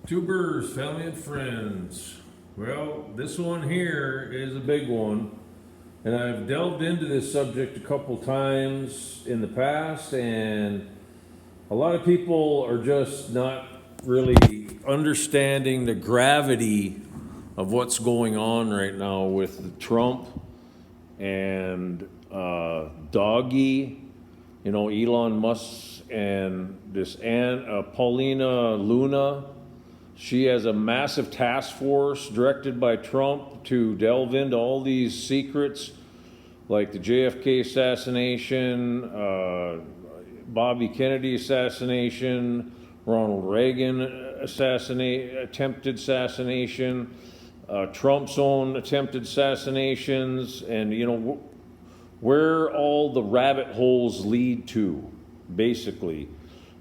Tubers, family and friends. Well, this one here is a big one, and I've delved into this subject a couple times in the past, and a lot of people are just not really understanding the gravity of what's going on right now with Trump and Doggy, Elon Musk and this Paulina Luna. She has a massive task force directed by Trump to delve into all these secrets, like the JFK assassination, Bobby Kennedy assassination, Ronald Reagan attempted assassination, Trump's own attempted assassinations, and where all the rabbit holes lead to, basically.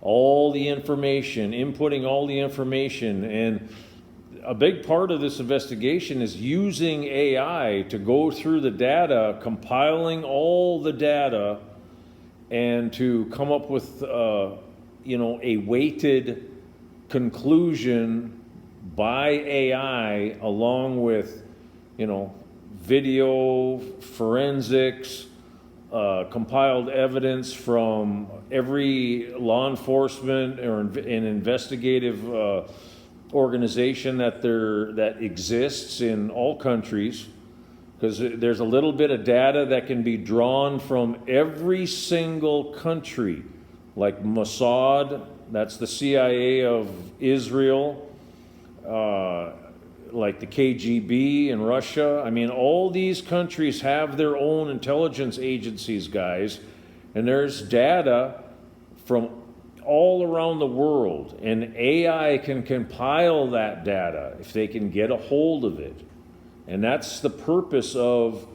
All the information, inputting all the information, and a big part of this investigation is using AI to go through the data, compiling all the data, and to come up with, a weighted conclusion by AI, along with, video forensics, compiled evidence from every law enforcement or an investigative organization that exists in all countries, because there's a little bit of data that can be drawn from every single country, like Mossad, that's the CIA of Israel, like the KGB in Russia. I mean, all these countries have their own intelligence agencies, guys, and there's data from all around the world, and AI can compile that data if they can get a hold of it. And that's the purpose of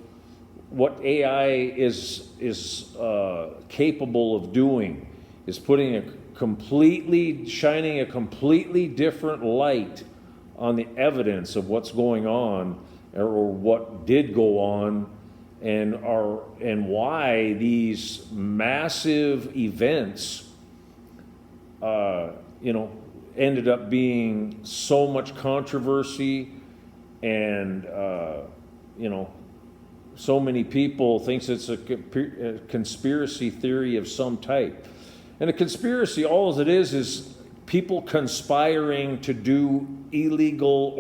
what AI is capable of doing, is shining a completely different light on the evidence of what's going on, or what did go on, and why these massive events ended up being so much controversy, and so many people thinks it's a conspiracy theory of some type. And a conspiracy, all it is people conspiring to do illegal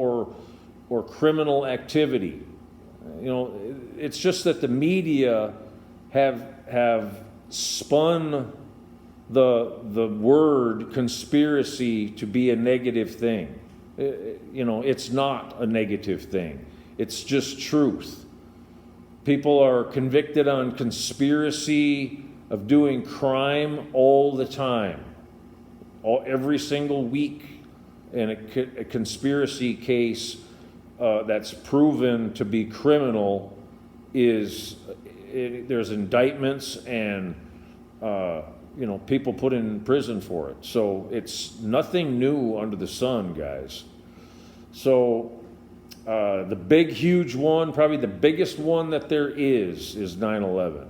or criminal activity. It's just that the media have spun the word conspiracy to be a negative thing. It's not a negative thing. It's just truth. People are convicted on conspiracy of doing crime all the time. Every single week in a conspiracy case that's proven to be criminal there's indictments, and people put in prison for it. So it's nothing new under the sun, guys. So the big, huge one, probably the biggest one that there is 9/11,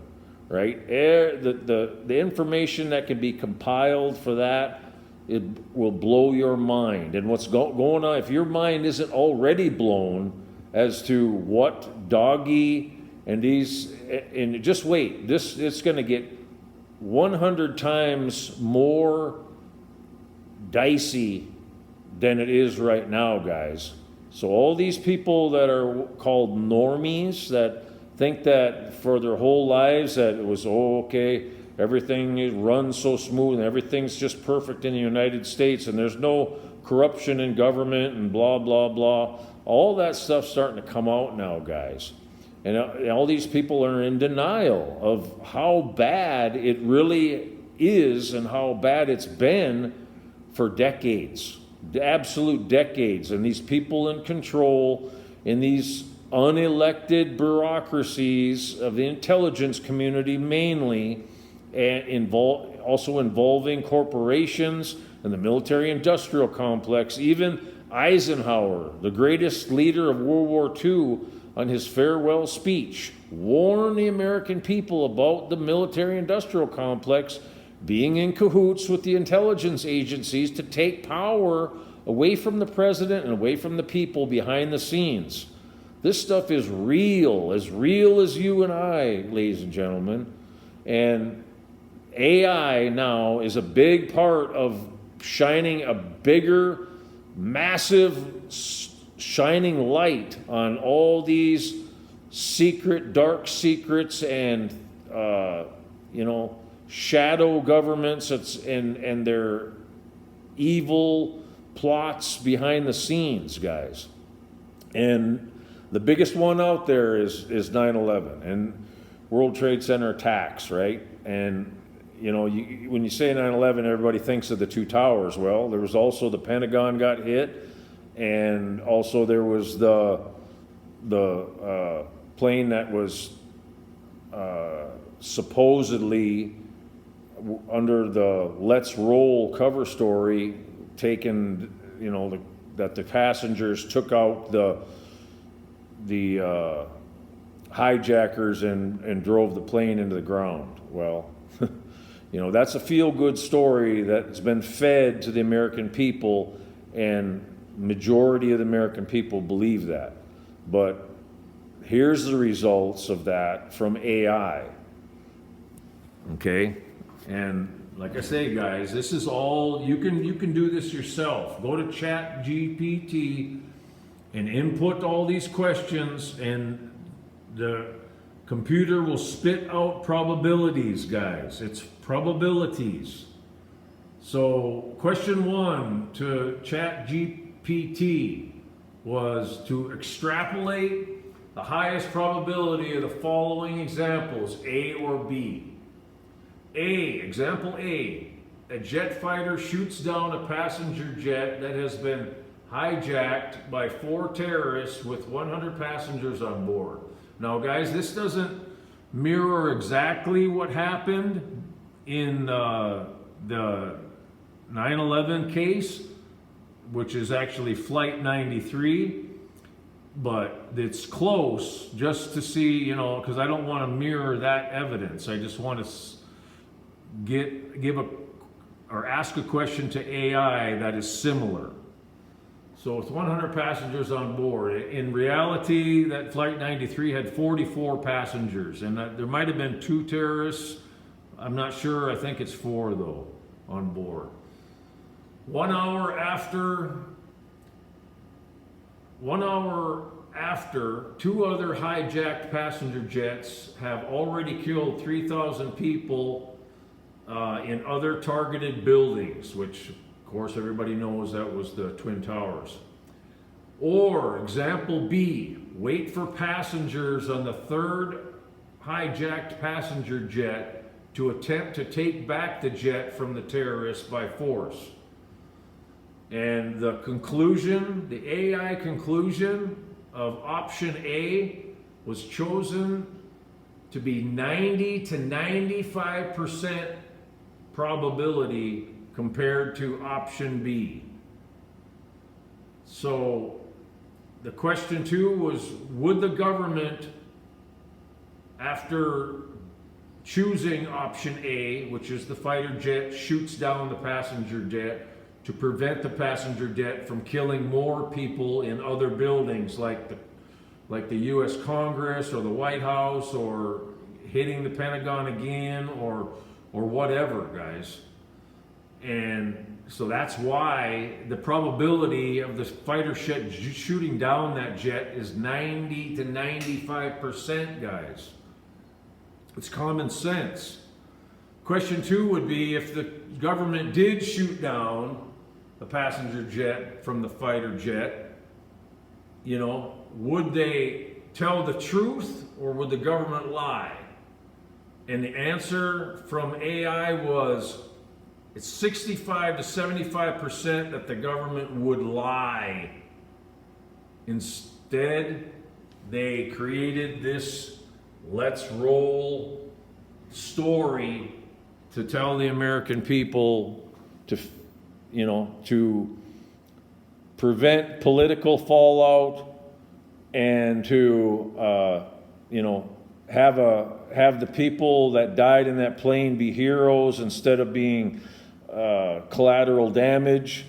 right? The information that can be compiled for that, it will blow your mind. And what's going on, if your mind isn't already blown as to what Doggy and just wait, it's going to get 100 times more dicey than it is right now, guys. So all these people that are called normies, that think that for their whole lives that it was okay, everything runs so smooth and everything's just perfect in the United States, and there's no corruption in government and blah, blah, blah. All that stuff's starting to come out now, guys. And all these people are in denial of how bad it really is and how bad it's been for decades, absolute decades. And these people in control in these unelected bureaucracies of the intelligence community mainly, and also involving corporations and the military-industrial complex. Even Eisenhower, the greatest leader of World War II, on his farewell speech, warned the American people about the military-industrial complex being in cahoots with the intelligence agencies to take power away from the president and away from the people behind the scenes. This stuff is real as you and I, ladies and gentlemen. And AI now is a big part of shining a bigger, massive, shining light on all these dark secrets and, shadow governments and their evil plots behind the scenes, guys. And the biggest one out there is 9/11 and World Trade Center attacks, right? And when you say 9/11, everybody thinks of the two towers. Well, there was also the Pentagon got hit, and also there was the plane that was supposedly under the Let's Roll cover story taken, that the passengers took out the hijackers and drove the plane into the ground. Well, that's a feel-good story that's been fed to the American people, and majority of the American people believe that. But here's the results of that from AI. Okay? And like I say, guys, this is all, you can do this yourself. Go to Chat GPT and input all these questions, and the computer will spit out probabilities, guys. It's probabilities. So question 1 to Chat GPT was to extrapolate the highest probability of the following examples, A or B. Example A, a jet fighter shoots down a passenger jet that has been hijacked by 4 terrorists with 100 passengers on board. Now, guys, this doesn't mirror exactly what happened in the 9/11 case, which is actually Flight 93, but it's close, just to see, because I don't want to mirror that evidence. I just want to ask a question to AI that is similar. So with 100 passengers on board, in reality, that Flight 93 had 44 passengers, and there might have been 2 terrorists. I'm not sure. I think it's 4 though on board. 1 hour after, 2 other hijacked passenger jets have already killed 3,000 people in other targeted buildings, which of course everybody knows that was the Twin Towers. Or example B, wait for passengers on the 3rd hijacked passenger jet to attempt to take back the jet from the terrorists by force. And the conclusion, the AI conclusion of option A was chosen to be 90 to 95% probability compared to option B. So the question 2 was, would the government, after choosing option A, which is the fighter jet shoots down the passenger jet to prevent the passenger jet from killing more people in other buildings like the US Congress or the White House, or hitting the Pentagon again, or whatever, guys. And so that's why the probability of the fighter jet shooting down that jet is 90 to 95%, guys. It's common sense. Question 2 would be, if the government did shoot down the passenger jet from the fighter jet, would they tell the truth or would the government lie? And the answer from AI was, it's 65 to 75% that the government would lie. Instead, they created this Let's Roll story to tell the American people to prevent political fallout and to have the people that died in that plane be heroes instead of being collateral damage.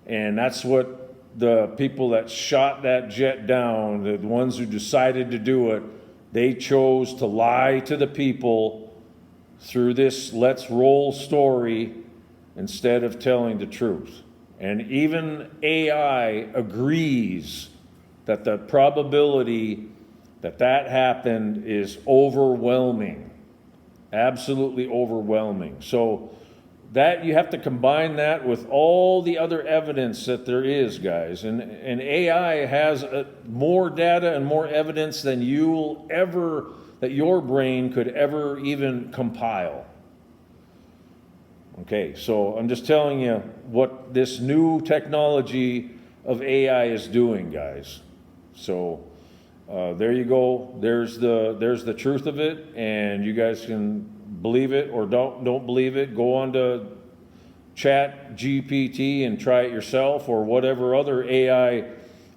And that's what the people that shot that jet down, the ones who decided to do it, they chose to lie to the people through this let's roll story instead of telling the truth. And even AI agrees that the probability that that happened is overwhelming, absolutely overwhelming. So that you have to combine that with all the other evidence that there is, guys. And AI has more data and more evidence than you'll ever, that your brain could ever even compile. Okay, so I'm just telling you what this new technology of AI is doing, guys. So there you go. There's the truth of it, and you guys can believe it or don't believe it. Go on to Chat GPT and try it yourself, or whatever other AI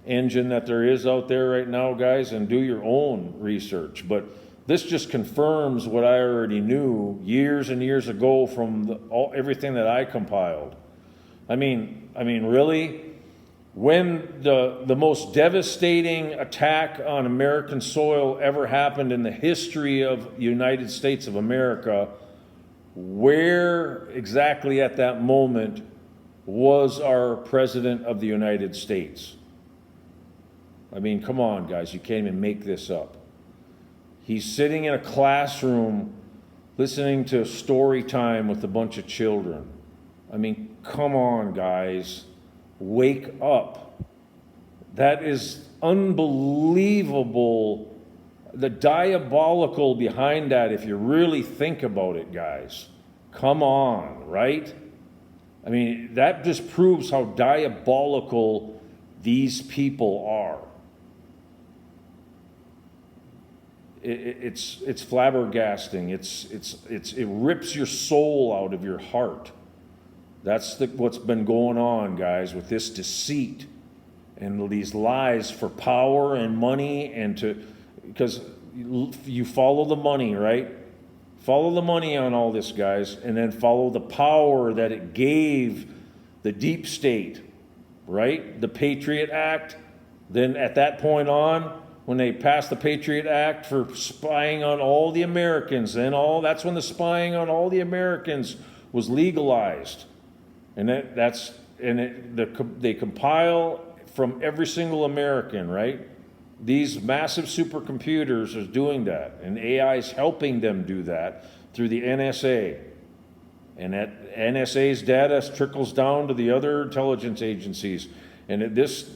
engine that there is out there right now, guys, and do your own research. But this just confirms what I already knew years and years ago from everything that I compiled. I mean, really, when the most devastating attack on American soil ever happened in the history of the United States of America, where exactly at that moment was our President of the United States? I mean, come on, guys, you can't even make this up. He's sitting in a classroom listening to story time with a bunch of children. I mean, come on, guys. Wake up. That is unbelievable. The diabolical behind that, if you really think about it, guys. Come on, right? I mean, that just proves how diabolical these people are. It's flabbergasting. It rips your soul out of your heart. That's what's been going on, guys, with this deceit and these lies for power and money, because you follow the money, right? Follow the money on all this, guys, and then follow the power that it gave the deep state, right? The Patriot Act. Then at that point on, when they passed the Patriot Act for spying on all the Americans, that's when the spying on all the Americans was legalized. And they compile from every single American, right? These massive supercomputers are doing that, and AI is helping them do that through the NSA. And that NSA's data trickles down to the other intelligence agencies. And this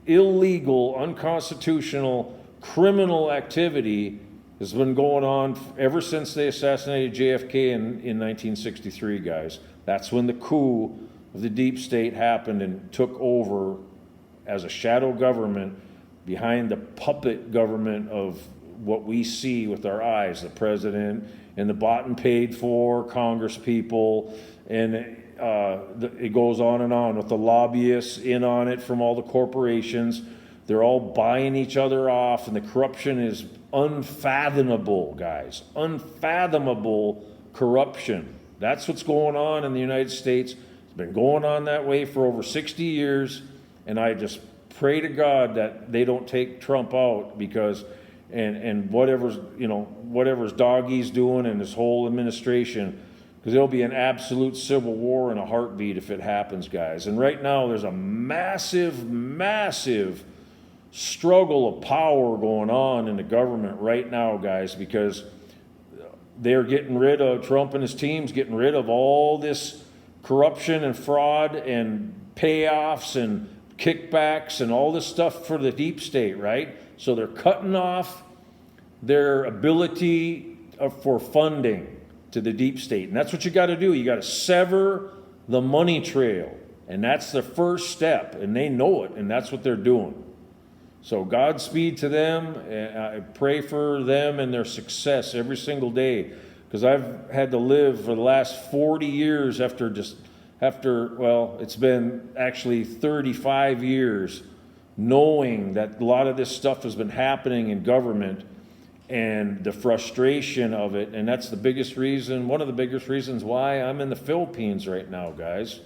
illegal, unconstitutional, criminal activity has been going on ever since they assassinated JFK in 1963, guys. That's when the coup of the deep state happened and took over as a shadow government behind the puppet government of what we see with our eyes, the president and the bought and paid for Congress people, and it goes on and on with the lobbyists in on it from all the corporations. They're all buying each other off, and the corruption is unfathomable, guys. Unfathomable corruption. That's what's going on in the United States. It's been going on that way for over 60 years, and I just pray to God that they don't take Trump out, because and whatever's Doggy's doing and this whole administration, because there'll be an absolute civil war in a heartbeat if it happens, guys. And right now there's a massive struggle of power going on in the government right now, guys, because they're getting rid of, Trump and his team's getting rid of all this corruption and fraud and payoffs and kickbacks and all this stuff for the deep state, right? So they're cutting off their ability for funding to the deep state. And that's what you got to do. You got to sever the money trail. And that's the first step. And they know it. And that's what they're doing. So Godspeed to them. And I pray for them and their success every single day. Because I've had to live for the last 40 years it's been actually 35 years knowing that a lot of this stuff has been happening in government and the frustration of it. And that's the biggest reason, one of the biggest reasons why I'm in the Philippines right now, guys.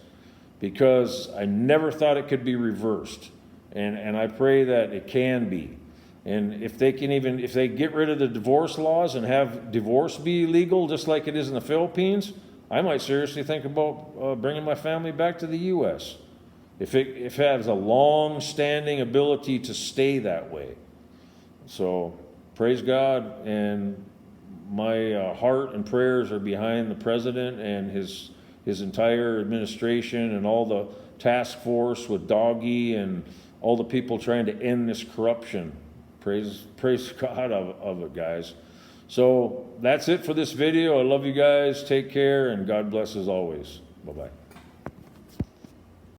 because I never thought it could be reversed. And I pray that it can be. And if they get rid of the divorce laws and have divorce be legal just like it is in the Philippines, I might seriously think about bringing my family back to the U.S. if it has a long-standing ability to stay that way. So praise God, and my heart and prayers are behind the president and his entire administration and all the task force with Doggy and all the people trying to end this corruption. Praise God of it, guys. So that's it for this video. I love you guys. Take care, and God bless as always. Bye-bye.